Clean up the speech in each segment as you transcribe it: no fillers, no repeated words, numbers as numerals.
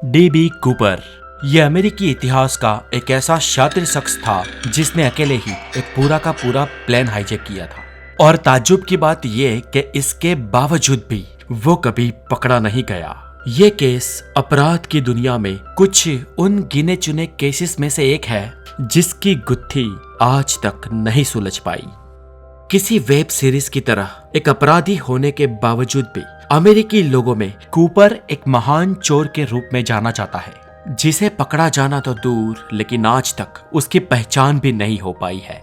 DB Cooper. यह अमेरिकी इतिहास का एक ऐसा शातिर शख्स था जिसने अकेले ही एक पूरा का पूरा प्लेन हाईजैक किया था। और ताज्जुब की बात यह कि इसके बावजूद भी वो कभी पकड़ा नहीं गया। ये केस अपराध की दुनिया में कुछ उन गिने चुने केसेस में से एक है जिसकी गुत्थी आज तक नहीं सुलझ पाई। किसी वेब सीरीज की तरह एक अपराधी होने के बावजूद भी अमेरिकी लोगों में कूपर एक महान चोर के रूप में जाना जाता है, जिसे पकड़ा जाना तो दूर लेकिन आज तक उसकी पहचान भी नहीं हो पाई है।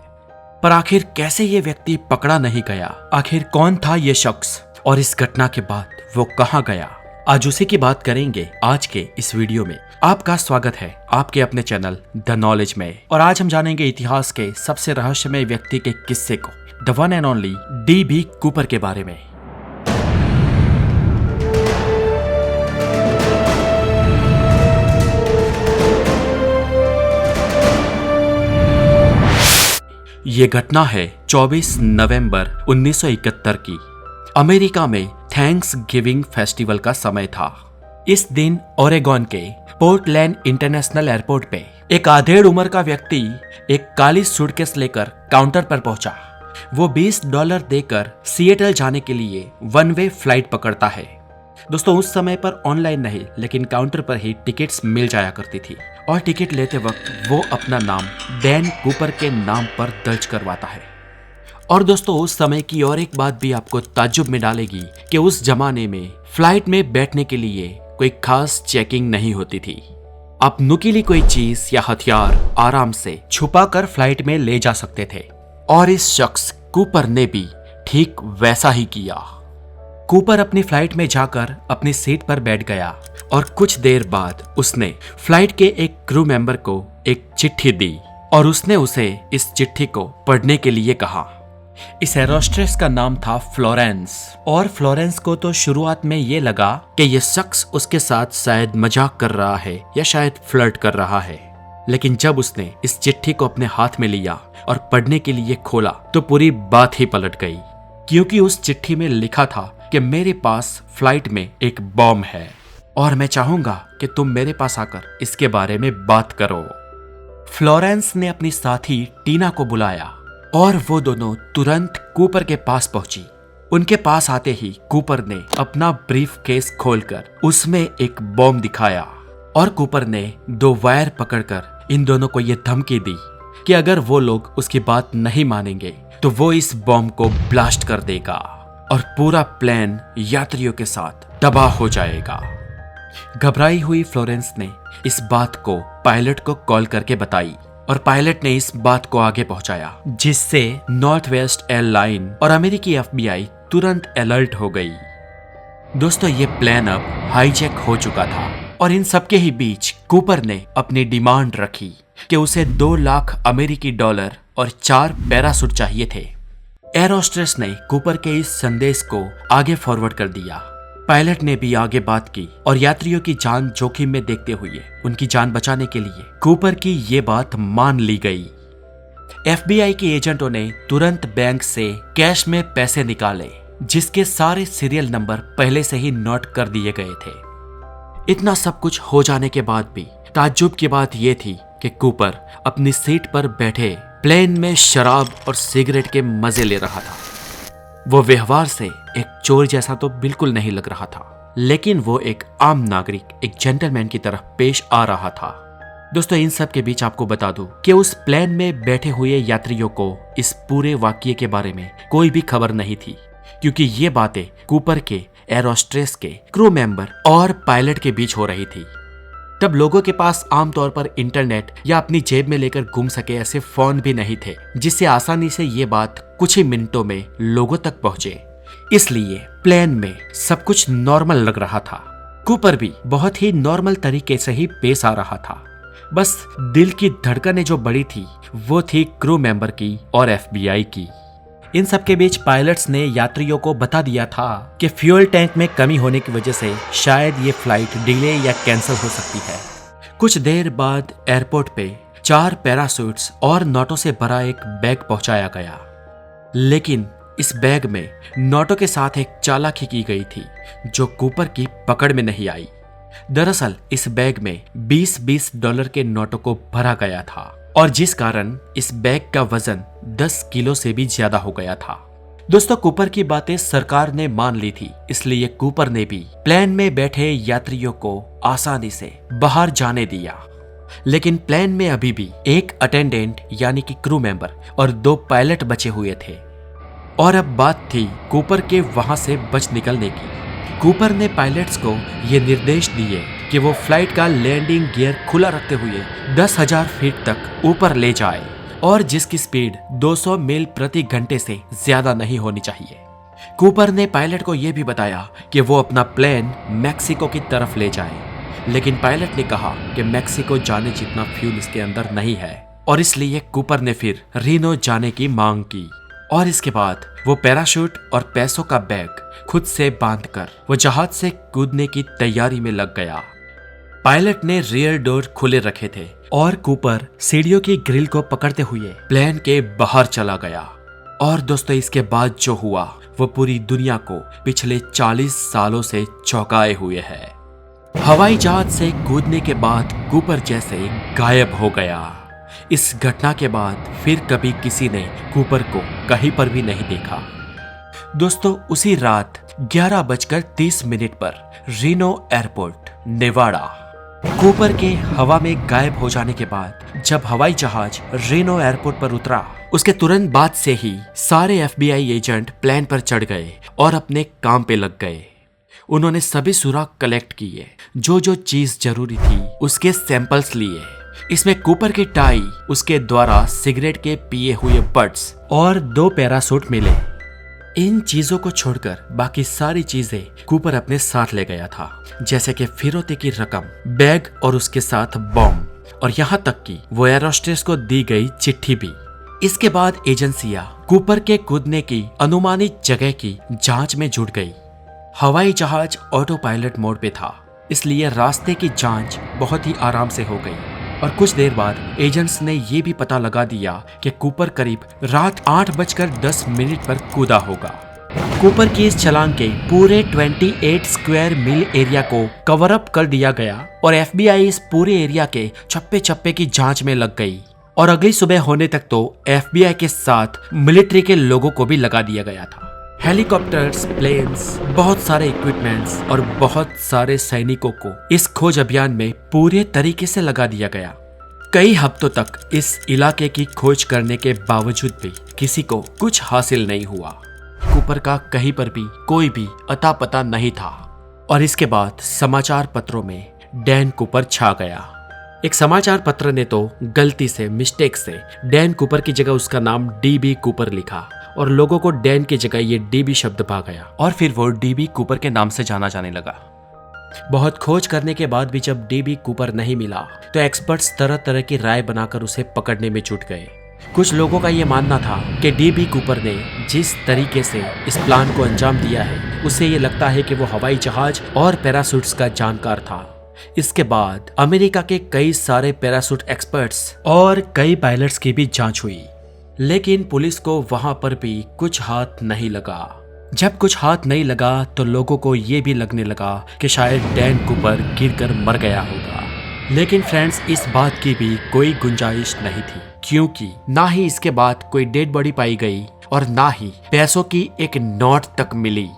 पर आखिर कैसे ये व्यक्ति पकड़ा नहीं गया? आखिर कौन था ये शख्स और इस घटना के बाद वो कहां गया? आज उसी की बात करेंगे आज के इस वीडियो में। आपका स्वागत है आपके अपने चैनल द नॉलेज में। और आज हम जानेंगे इतिहास के सबसे रहस्यमय व्यक्ति के किस्से को, the one and only dB Cooper के बारे में। ये घटना है 24 नवंबर 1971 की। अमेरिका में थैंक्स गिविंग फेस्टिवल का समय था। इस दिन ओरेगोन के पोर्टलैंड इंटरनेशनल एयरपोर्ट पे एक आधेड़ उम्र का व्यक्ति एक काली सूटकेस लेकर काउंटर पर पहुंचा। वो $20 देकर सिएटल जाने के लिए वन वे फ्लाइट पकड़ता है। दोस्तों, उस समय पर ऑनलाइन नहीं लेकिन काउंटर पर ही टिकट्स मिल जाया करती थी और टिकट लेते वक्त वो अपना नाम डैन कूपर के नाम पर दर्ज करवाता है। और दोस्तों, उस समय की और एक बात भी आपको ताज्जुब में डालेगी कि उस जमाने में फ्लाइट में बैठने के लिए कोई खास चेकिंग नहीं होती थी। आप नुकीली कोई चीज या हथियार आराम से छुपा कर फ्लाइट में ले जा सकते थे। और इस शख्स कूपर ने भी ठीक वैसा ही किया। कूपर अपनी फ्लाइट में जाकर अपनी सीट पर बैठ गया और कुछ देर बाद उसने फ्लाइट के एक क्रू मेंबर को एक चिट्ठी दी और उसने उसे इस चिट्ठी को पढ़ने के लिए कहा। इस एरोस्ट्रेस का नाम था फ्लोरेंस। और फ्लोरेंस को तो शुरुआत में ये लगा कि यह शख्स उसके साथ शायद मजाक कर रहा है या शायद फ्लर्ट कर रहा है। लेकिन जब उसने इस चिट्ठी को अपने हाथ में लिया और पढ़ने के लिए खोला तो पूरी बात ही पलट गई, क्योंकि उस चिट्ठी में लिखा था कि मेरे पास फ्लाइट में एक बॉम्ब है और मैं चाहूंगा कि तुम मेरे पास आकर इसके बारे में बात करो। फ्लोरेंस ने अपनी साथी टीना को बुलाया और वो दोनों तुरंत कूपर के पास पहुंची। उनके पास आते ही कूपर ने अपना ब्रीफ केस खोलकर उसमें एक बॉम्ब दिखाया और कूपर ने 2 वायर पकड़कर इन दोनों को यह धमकी दी कि अगर वो लोग उसकी बात नहीं मानेंगे तो वो इस बॉम्ब को ब्लास्ट कर देगा और पूरा प्लेन यात्रियों के साथ तबाह हो जाएगा। घबराई हुई फ्लोरेंस ने इस बात को पायलट को कॉल करके बताई और पायलट ने इस बात को आगे पहुंचाया, जिससे नॉर्थ वेस्ट एयरलाइन और अमेरिकी FBI तुरंत अलर्ट हो गई। दोस्तों, ये प्लेन अब हाईजैक हो चुका था और इन सबके ही बीच कूपर ने अपनी डिमांड रखी कि उसे 2 लाख अमेरिकी डॉलर और 4 पैरासूट चाहिए थे। एयर होस्टेस ने कूपर के इस संदेश को आगे फॉरवर्ड कर दिया। पायलट ने भी आगे बात की और यात्रियों की जान जोखिम में देखते हुए उनकी जान बचाने के लिए कूपर की ये बात मान ली गई। FBI के एजेंटों ने तुरंत बैंक से कैश में पैसे निकाले, जिसके सारे सीरियल नंबर पहले से ही नोट कर दिए गए थे। इतना सब कुछ हो जाने के बाद भी ताज्जुब की बात यह थी कि कूपर अपनी सीट पर बैठे प्लेन में शराब और सिगरेट के मजे ले रहा था। वो व्यवहार से एक चोर जैसा तो बिल्कुल नहीं लग रहा था, लेकिन वो एक आम नागरिक, एक जेंटलमैन की तरह पेश आ रहा था। दोस्तों, इन सब के बीच आपको बता दूं कि उस प्लेन में बैठे हुए यात्रियों को इस पूरे वाकये के बारे में कोई भी खबर नहीं थी, क्योंकि ये बातें कूपर के एरोस्ट्रेस के क्रू मेंबर और पायलट के बीच हो रही थी। तब लोगों के पास आमतौर पर इंटरनेट या अपनी जेब में लेकर घूम सके ऐसे फोन भी नहीं थे, जिससे आसानी से ये बात कुछ ही मिनटों में लोगों तक पहुंचे। इसलिए प्लेन में सब कुछ नॉर्मल लग रहा था। कूपर भी बहुत ही नॉर्मल तरीके से ही पेश आ रहा था। बस दिल की धड़कनें जो बड़ी थी वो थी क्रू मेंबर की और FBI की। इन सब के बीच पायलट्स ने यात्रियों को बता दिया था कि फ्यूल टैंक में कमी होने की वजह से शायद ये फ्लाइट डिले या कैंसिल हो सकती है। कुछ देर बाद एयरपोर्ट पे 4 पैरासूट्स और नोटों से भरा एक बैग पहुंचाया गया, लेकिन इस बैग में नोटों के साथ एक चालाकी की गई थी जो कूपर की पकड़ में नहीं आई। दरअसल इस बैग में 20-20 डॉलर के नोटों को भरा गया था और जिस कारण इस बैग का वजन 10 किलो से भी ज्यादा हो गया था। दोस्तों, कूपर की बातें सरकार ने मान ली थी, इसलिए कूपर ने भी प्लेन में बैठे यात्रियों को आसानी से बाहर जाने दिया। लेकिन प्लेन में अभी भी एक अटेंडेंट यानी कि क्रू मेंबर और 2 पायलट बचे हुए थे और अब बात थी कूपर के वहां से बच निकलने की। कूपर ने पायलट्स को ये निर्देश दिए कि वो फ्लाइट का लैंडिंग गियर खुला रखते हुए 10,000 फीट तक ऊपर ले जाए और जिसकी स्पीड 200 मील प्रति घंटे से ज्यादा नहीं होनी चाहिए। कूपर ने पायलट को यह भी बताया कि वो अपना प्लेन मैक्सिको की तरफ ले जाए, लेकिन पायलट ने कहा कि मैक्सिको जाने जितना फ्यूल इसके अंदर नहीं है और इसलिए कूपर ने फिर रीनो जाने की मांग की और इसके बाद वो पैराशूट और पैसों का बैग खुद से बांधकर वो जहाज से कूदने की तैयारी में लग गया। पायलट ने रियर डोर खुले रखे थे और कूपर सीढ़ियों की ग्रिल को पकड़ते हुए प्लेन के बाहर चला गया। और दोस्तों, इसके बाद जो हुआ वो पूरी दुनिया को पिछले 40 सालों से चौंकाए हुए है। हवाई जहाज से कूदने के बाद कूपर जैसे गायब हो गया। इस घटना के बाद फिर कभी किसी ने कूपर को कहीं पर भी नहीं देखा। दोस्तों, उसी रात 11:30 पर रीनो एयरपोर्ट, नेवाडा, कूपर के हवा में गायब हो जाने के बाद जब हवाई जहाज रीनो एयरपोर्ट पर उतरा, उसके तुरंत बाद से ही सारे एफबीआई एजेंट प्लेन पर चढ़ गए और अपने काम पे लग गए। उन्होंने सभी सुराग कलेक्ट किए, जो जो चीज जरूरी थी उसके सैंपल्स लिए। इसमें कूपर की टाई, उसके द्वारा सिगरेट के पिए हुए बट्स और 2 पैरासूट मिले। इन चीजों को छोड़कर बाकी सारी चीजें कूपर अपने साथ ले गया था, जैसे कि फिरौती की रकम, बैग और उसके साथ बॉम्ब और यहाँ तक कि वो एयर होस्टेस को दी गई चिट्ठी भी। इसके बाद एजेंसियां कूपर के कूदने की अनुमानित जगह की जांच में जुट गई। हवाई जहाज ऑटो पायलट मोड पे था, इसलिए रास्ते की जांच बहुत ही आराम से हो गई और कुछ देर बाद एजेंट्स ने ये भी पता लगा दिया कि कूपर करीब रात 8:10 पर कूदा होगा। कूपर की इस छलांग के पूरे 28 स्क्वायर मील एरिया को कवर अप कर दिया गया और एफबीआई इस पूरे एरिया के चप्पे चप्पे की जांच में लग गई और अगली सुबह होने तक तो एफबीआई के साथ मिलिट्री के लोगों को भी लगा दिया गया था। हेलीकॉप्टर्स, प्लेन्स, बहुत सारे इक्विपमेंट्स और बहुत सारे सैनिकों को इस खोज अभियान में पूरे तरीके से लगा दिया गया। कई हफ्तों तक इस इलाके की खोज करने के बावजूद भी किसी को कुछ हासिल नहीं हुआ। कूपर का कहीं पर भी कोई भी अता पता नहीं था और इसके बाद समाचार पत्रों में डैन कूपर छा गया। एक समाचार पत्र ने तो गलती से, मिस्टेक से डैन कूपर की जगह उसका नाम डीबी कूपर लिखा और लोगों को डैन की जगह ये डीबी शब्द पा गया और फिर वो डीबी कूपर के नाम से जाना जाने लगा। बहुत खोज करने के बाद भी जब डीबी कूपर नहीं मिला तो एक्सपर्ट्स तरह तरह की राय बनाकर उसे पकड़ने में जुट गए। कुछ लोगों का ये मानना था कि डीबी कूपर ने जिस तरीके से इस प्लान को अंजाम दिया है, उससे ये लगता है कि वो हवाई जहाज और पैराशूट्स का जानकार था। इसके बाद अमेरिका के कई सारे पैराशूट एक्सपर्ट्स और कई पायलट्स की भी जांच हुई, लेकिन पुलिस को वहां पर भी कुछ हाथ नहीं लगा। जब कुछ हाथ नहीं लगा तो लोगों को ये भी लगने लगा कि शायद डैन कूपर गिरकर मर गया होगा। लेकिन फ्रेंड्स, इस बात की भी कोई गुंजाइश नहीं थी, क्योंकि ना ही इसके बाद कोई डेड बॉडी पाई गई और ना ही पैसों की एक नोट तक मिली।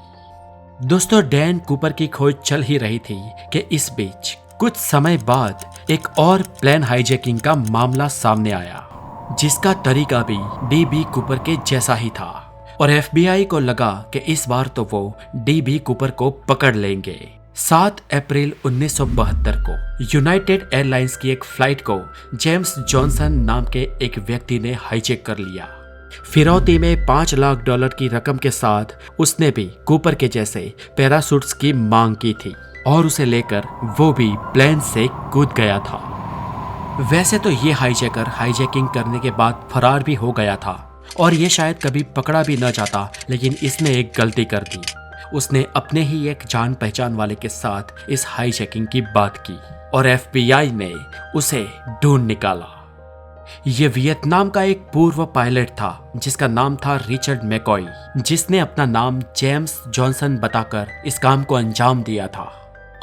दोस्तों, डैन कूपर की खोज चल ही रही थी कि इस बीच कुछ समय बाद एक और प्लेन हाईजैकिंग का मामला सामने आया, जिसका तरीका भी डीबी कूपर के जैसा ही था और एफबीआई को लगा कि इस बार तो वो डीबी कूपर को पकड़ लेंगे। 7 अप्रैल 1972 को यूनाइटेड एयरलाइंस की एक फ्लाइट को जेम्स जॉनसन नाम के एक व्यक्ति ने हाईजैक कर लिया। फिरौती में $5 लाख की रकम के साथ उसने भी कूपर के जैसे पैराशूट्स की मांग की थी और उसे लेकर वो भी प्लेन से कूद गया था। वैसे तो ये हाईजैकर हाईजैकिंग करने के बाद फरार भी हो गया था और ये शायद कभी पकड़ा भी न जाता, लेकिन इसने एक गलती कर दी। उसने अपने ही एक जान पहचान वाले के साथ इस हाईजैकिंग की बात की और एफबीआई ने उसे ढूंढ निकाला। ये वियतनाम का एक पूर्व पायलट था जिसका नाम था रिचर्ड मैकॉय, जिसने अपना नाम जेम्स जॉनसन बताकर इस काम को अंजाम दिया था।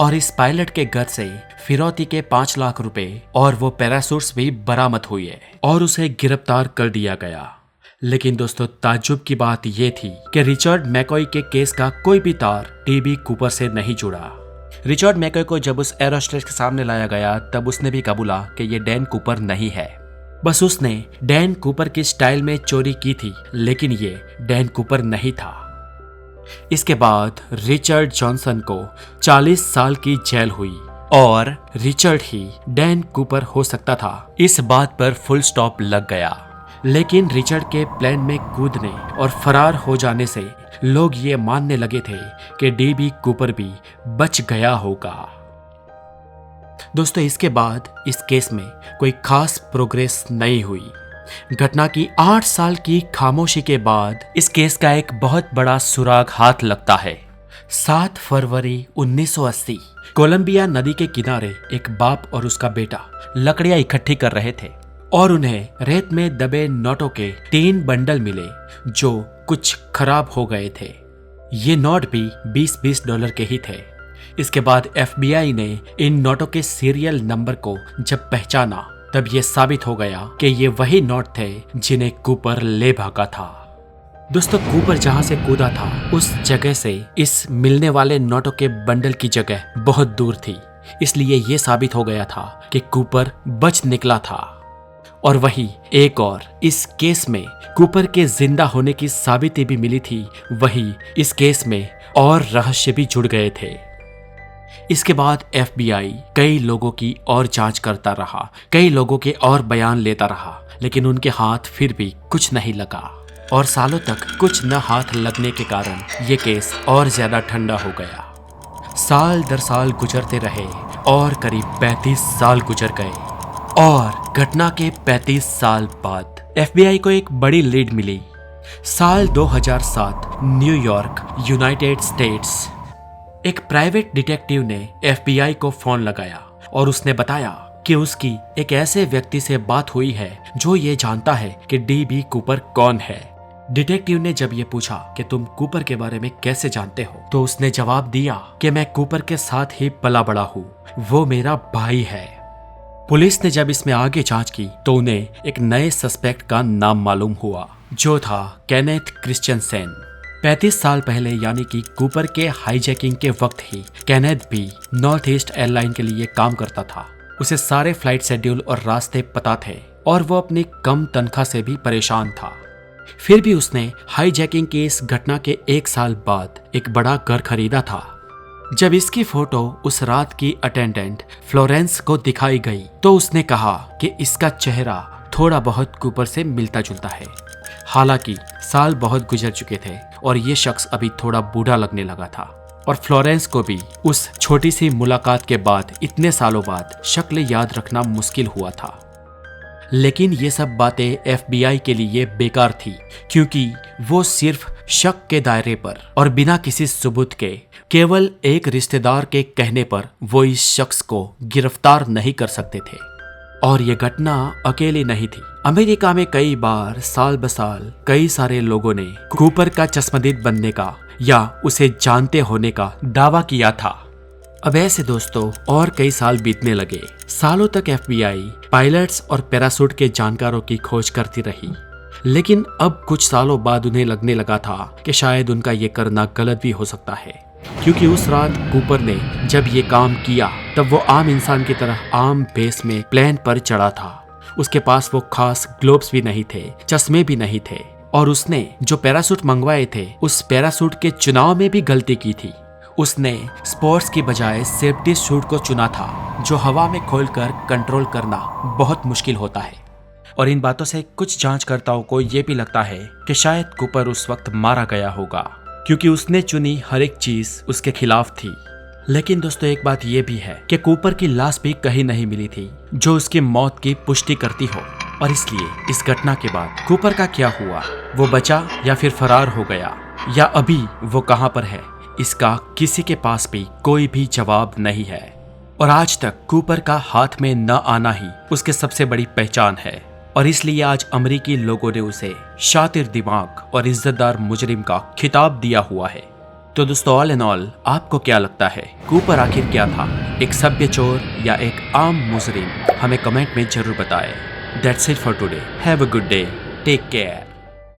और इस पायलट के घर से फिरौती के 5 लाख रुपए और वो पैरासूट्स भी बरामद हुए और उसे गिरफ्तार कर दिया गया। लेकिन दोस्तों ताज्जुब की बात ये थी कि रिचर्ड मैकॉय के केस का कोई भी तार डी.बी. कूपर से नहीं जुड़ा। रिचर्ड मैकॉय को जब उस एयर होस्टेस के सामने लाया गया तब उसने भी कबूला कि ये डैन कूपर नहीं है, बस उसने डैन कूपर की स्टाइल में चोरी की थी, लेकिन ये डैन कूपर नहीं था। इसके बाद रिचर्ड जॉनसन को 40 साल की जेल हुई और रिचर्ड ही डैन कूपर हो सकता था, इस बात पर फुल स्टॉप लग गया। लेकिन रिचर्ड के प्लेन में कूदने और फरार हो जाने से लोग ये मानने लगे थे कि डी.बी. कूपर भी बच गया होगा। दोस्तों इसके बाद इस केस में कोई खास प्रोग्रेस नहीं हुई। घटना की 8 साल की खामोशी के बाद इस केस का एक बहुत बड़ा सुराग हाथ लगता है। 7 फरवरी 1980 कोलंबिया नदी के किनारे एक बाप और उसका बेटा लकड़ियां इकट्ठी कर रहे थे और उन्हें रेत में दबे नोटों के 3 बंडल मिले जो कुछ खराब हो गए थे। ये नोट भी 20-20 डॉलर के ही थे। इसके बाद FBI ने इन नोटों के सीरियल नंबर को जब पहचाना तब ये साबित हो गया कि ये वही नोट थे जिन्हें कूपर ले भागा था। दोस्तों कूपर जहां से कूदा था उस जगह से इस मिलने वाले नोटों के बंडल की जगह बहुत दूर थी, इसलिए ये साबित हो गया था कि कूपर बच निकला था। और वही एक और इस केस में कूपर के जिंदा होने की साबिती भी मिली थी, वही इस केस में और रहस्य भी जुड़ गए थे। इसके बाद FBI कई लोगों की और जांच करता रहा, कई लोगों के और बयान लेता रहा, लेकिन उनके हाथ फिर भी कुछ नहीं लगा और सालों तक कुछ न हाथ लगने के कारण ये केस और ज्यादा ठंडा हो गया। साल दर साल गुजरते रहे और करीब 35 साल गुजर गए और घटना के 35 साल बाद FBI को एक बड़ी लीड मिली। साल 2007 न्यूयॉर्क यूनाइटेड स्टेट्स एक प्राइवेट डिटेक्टिव ने FBI को फोन लगाया और उसने बताया कि उसकी एक ऐसे व्यक्ति से बात हुई है जो ये जानता है कि डी.बी. कूपर कौन है। डिटेक्टिव ने जब ये पूछा कि तुम कूपर के बारे में कैसे जानते हो, तो उसने जवाब दिया कि मैं कूपर के साथ ही पला बड़ा हूँ, वो मेरा भाई है। पुलिस ने जब इसमें आगे जांच की तो उन्हें एक नए सस्पेक्ट का नाम मालूम हुआ जो था केनेथ क्रिश्चियनसेन। 35 साल पहले यानी कि कूपर के हाईजैकिंग के वक्त ही केनेथ भी नॉर्थ ईस्ट एयरलाइन के लिए काम करता था। उसे सारे फ्लाइट शेड्यूल और रास्ते पता थे और वो अपनी कम तनख्वाह से भी परेशान था। फिर भी उसने हाईजैकिंग की इस घटना के 1 साल बाद एक बड़ा घर खरीदा था। जब इसकी फोटो उस रात की अटेंडेंट फ्लोरेंस को दिखाई गई तो उसने कहा कि इसका चेहरा थोड़ा बहुत कूपर से मिलता जुलता है। हालांकि साल बहुत गुजर चुके थे और ये शख्स अभी थोड़ा बूढ़ा लगने लगा था और फ्लोरेंस को भी उस छोटी सी मुलाकात के बाद इतने सालों बाद शक्ल याद रखना मुश्किल हुआ था। लेकिन ये सब बातें FBI के लिए बेकार थी क्योंकि वो सिर्फ शक के दायरे पर और बिना किसी सबूत के केवल एक रिश्तेदार के कहने पर वो इस शख्स को गिरफ्तार नहीं कर सकते थे। और ये घटना अकेली नहीं थी। अमेरिका में कई बार साल बसाल कई सारे लोगों ने कूपर का चश्मदीद बनने का या उसे जानते होने का दावा किया था। अब ऐसे दोस्तों और कई साल बीतने लगे। सालों तक FBI पायलट्स और पैराशूट के जानकारों की खोज करती रही, लेकिन अब कुछ सालों बाद उन्हें लगने लगा था कि शायद उनका ये करना गलत भी हो सकता है, क्योंकि उस रात कूपर ने जब ये काम किया तब वो आम इंसान की तरह आम बेस में प्लेन पर चढ़ा था। उसके पास वो खास ग्लोव्स भी नहीं थे, चश्मे भी नहीं थे और उसने जो पैराशूट मंगवाए थे उस पैराशूट के चुनाव में भी गलती की थी। उसने स्पोर्ट्स की बजाय सेफ्टी सूट को चुना था जो हवा में खोलकर कंट्रोल करना बहुत मुश्किल होता है। और इन बातों से कुछ जांचकर्ताओं को ये भी लगता है कि शायद कूपर उस वक्त मारा गया होगा क्योंकि उसने चुनी हर एक चीज उसके खिलाफ थी। लेकिन दोस्तों एक बात यह भी है कि कूपर की लाश भी कहीं नहीं मिली थी जो उसकी मौत की पुष्टि करती हो, और इसलिए इस घटना के बाद कूपर का क्या हुआ, वो बचा या फिर फरार हो गया, या अभी वो कहां पर है, इसका किसी के पास भी कोई भी जवाब नहीं है। और आज तक कूपर का हाथ में न आना ही उसके सबसे बड़ी पहचान है, और इसलिए आज अमेरिकी लोगों ने उसे शातिर दिमाग और इज्जतदार मुजरिम का खिताब दिया हुआ है। तो दोस्तों ऑल इन ऑल आपको क्या लगता है, कूपर आखिर क्या था, एक सभ्य चोर या एक आम मुजरिम? हमें कमेंट में जरूर बताएं। That's it for today. Have a good day, take care.